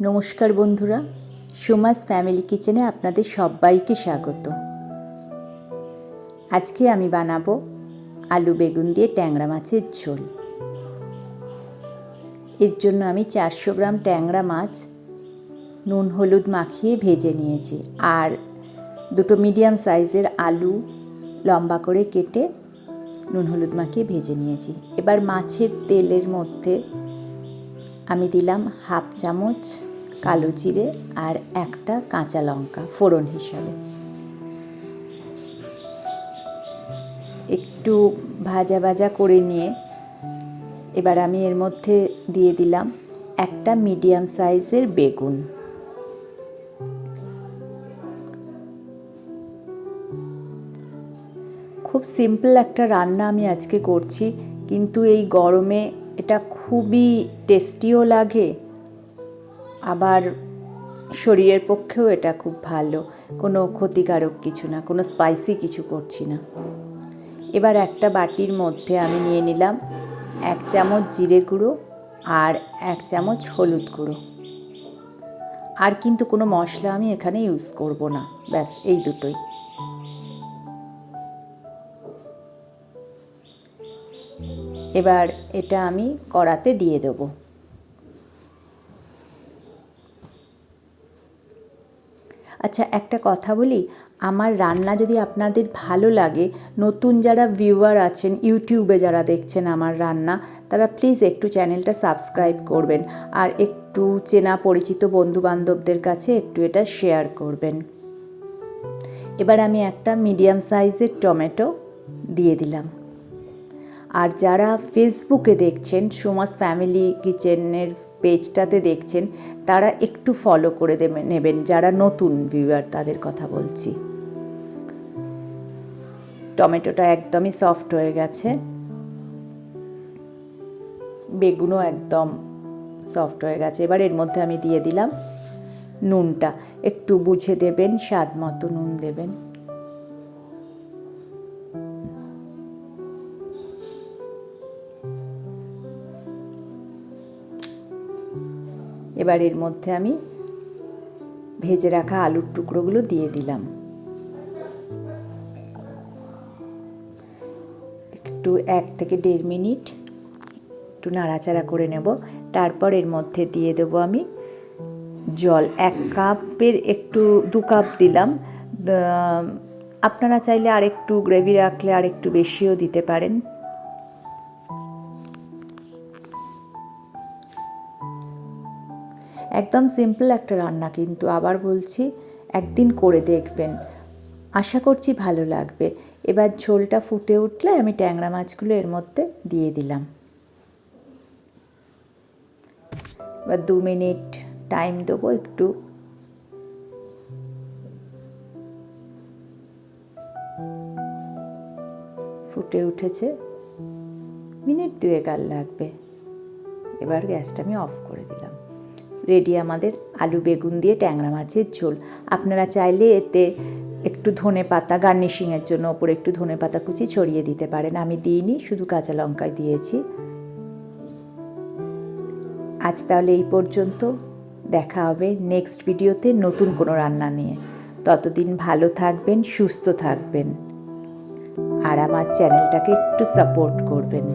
নমস্কার বন্ধুরা, সুমাস ফ্যামিলি কিচেনে আপনাদের সবাইকে স্বাগত। আজকে আমি বানাবো আলু বেগুন দিয়ে ট্যাংরা মাছের ঝোল। এর জন্য আমি 400 গ্রাম ট্যাংরা মাছ নুন হলুদ মাখিয়ে ভেজে নিয়েছি, আর দুটো মিডিয়াম সাইজের আলু লম্বা করে কেটে নুন হলুদ মাখিয়ে ভেজে নিয়েছি। এবার মাছের তেলের মধ্যে আমি দিলাম হাফ চামচ কালো জিরে আর একটা কাঁচা লঙ্কা ফোড়ন হিসাবে। একটু ভাজা ভাজা করে নিয়ে এবার আমি এর মধ্যে দিয়ে দিলাম একটা মিডিয়াম সাইজের বেগুন। খুব সিম্পল একটা রান্না আমি আজকে করছি, কিন্তু এই গরমে এটা খুবই টেস্টিও লাগে, আবার শরীরের পক্ষেও এটা খুব ভালো। কোনো ক্ষতিকারক কিছু না, কোনো স্পাইসি কিছু করছি না। এবার একটা বাটির মধ্যে আমি নিয়ে নিলাম 1 চামচ জিরে গুঁড়ো আর 1 চামচ হলুদ গুঁড়ো। আর কিন্তু কোনো মশলা আমি এখানে ইউজ করব না, ব্যাস এই দুটোই। এবার এটা আমি কড়াতে দিয়ে দেবো। আচ্ছা, একটা কথা বলি, আমার রান্না যদি আপনাদের ভালো লাগে, নতুন যারা ভিউয়ার আছেন, ইউটিউবে যারা দেখছেন আমার রান্না, তারা প্লিজ একটু চ্যানেলটা সাবস্ক্রাইব করবেন আর একটু চেনা পরিচিত বন্ধুবান্ধবদের কাছে একটু এটা শেয়ার করবেন। এবার আমি একটা মিডিয়াম সাইজের টমেটো দিয়ে দিলাম। আর যারা ফেসবুকে দেখছেন, সুমাস ফ্যামিলি কিচেনের পেজটাতে দেখছেন, তারা একটু ফলো করে নেবেন। যারা নতুন ভিউয়ার তাদের কথা বলছি। টমেটোটা একদমই সফট হয়ে গেছে, বেগুনও একদম সফট হয়ে গেছে। এবার এর মধ্যে আমি দিয়ে দিলাম নুনটা। একটু বুঝে দেবেন, স্বাদ মতো নুন দেবেন। এবার এর মধ্যে আমি ভেজে রাখা আলুর টুকরোগুলো দিয়ে দিলাম। একটু 1 থেকে 1.5 মিনিট একটু নাড়াচাড়া করে নেব। তারপর এর মধ্যে দিয়ে দেবো আমি জল। 1 কাপের একটু 2 কাপ দিলাম। আপনারা চাইলে আরেকটু গ্রেভি রাখলে আরেকটু বেশিও দিতে পারেন। একদম সিম্পল একটা রান্না, কিন্তু আবার বলছি, একদিন করে দেখবেন, আশা করছি ভালো লাগবে। এবার ঝোলটা ফুটে উঠলে আমি ট্যাংরা মাছগুলো এর মধ্যে দিয়ে দিলাম। এবার 2 মিনিট টাইম দেবো একটু। ফুটে উঠেছে, মিনিট 2 আর লাগবে। এবার গ্যাসটা আমি অফ করে দিলাম। রেডি আমাদের আলু বেগুন দিয়ে ট্যাংরা মাছের ঝোল। আপনারা চাইলে এতে একটু ধনে পাতা গার্নিশিংয়ের জন্য ওপরে একটু ধনে পাতা কুচি ছড়িয়ে দিতে পারেন। আমি দিইনি, শুধু কাঁচা লঙ্কায় দিয়েছি। আজ তাহলে এই পর্যন্ত। দেখা হবে নেক্সট ভিডিওতে নতুন কোনো রান্না নিয়ে। ততদিন ভালো থাকবেন, সুস্থ থাকবেন, আর আমার চ্যানেলটাকে একটু সাপোর্ট করবেন।